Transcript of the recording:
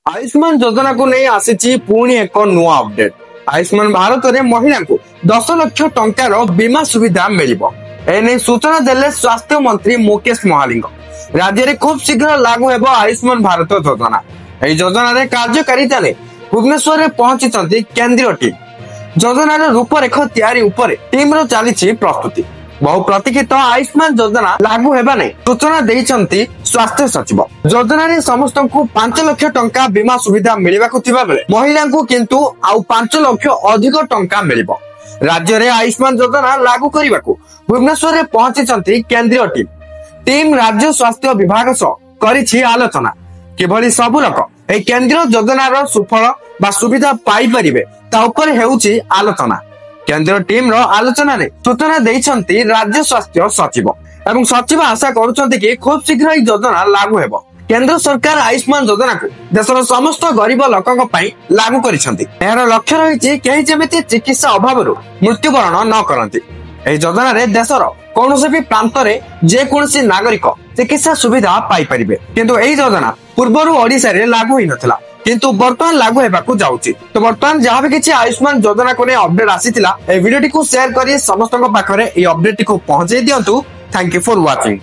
आयुष्मान योजना को नहीं आसी पुणी एक नुआ अपडेट। आयुष्मान भारत में महिला को 10 लाख टंकार बीमा सुविधा मिलिबो। एने सूचना देले स्वास्थ्य मंत्री मुकेश महालिंग। राज्य में खूब शीघ्र लागू हेबो आयुष्मान भारत योजना। एही योजना रे कार्यकारिता ने भुवनेश्वर में पहुंची केंद्रीय टीम। योजनार रूपरेख तैयारी उपरे टीम रो चली प्रस्तुति। बहु प्रतीक्षित आयुष्मान योजना लागू हेबा नै सूचना देइचंती स्वास्थ्य सचिव। योजना रे समस्त को 5 लाख टंका बीमा सुविधा मिलिबाकु थिबा बेले महिला को किंतु आउ 5 लाख अधिक टंका मिलिबो। राज्य रे आयुष्मान योजना लागू करिबाकु भुवनेश्वर रे पहुंची केंद्रीय टीम राज्य स्वास्थ्य विभाग सह करिछि आलोचना। किभली सब लोक ए केंद्रीय योजनार सुफल बा सुविधा पाई परिबे ता ऊपर हेउछि आलोचना। केंद्रीय टीम रो आलोचना रे सूचना देइछंती राज्य स्वास्थ्य सचिव एवं सचिव आशा करूछंती कि खूब शीघ्र ई योजना लागू हेबो। केंद्र सरकार आयुष्मान योजना को देशर समस्त गरीब लोकक पई लागू करिसंती। एहर लक्ष्य रहिछि केहि जेमिति चिकित्सा अभावरु मृत्युवरण न करंती। एही योजना रे देशर कोनोसे भी प्रांत रे जे कोनोसी नागरिक चिकित्सा सुविधा पाई परिबे। किंतु एही योजना पूर्वरु ओडिसा रे लागू होई नथिला किंतु वर्तमान लागू हेबाकू जाउची। तो वर्तमान जहाँ भी किसी आयुष्मान योजना को अपडेट आसीथिला ए वीडियो टी को शेयर करी समस्त पाखरे ए अपडेट टी को पहुंचाई दियंतु। Thank you for watching.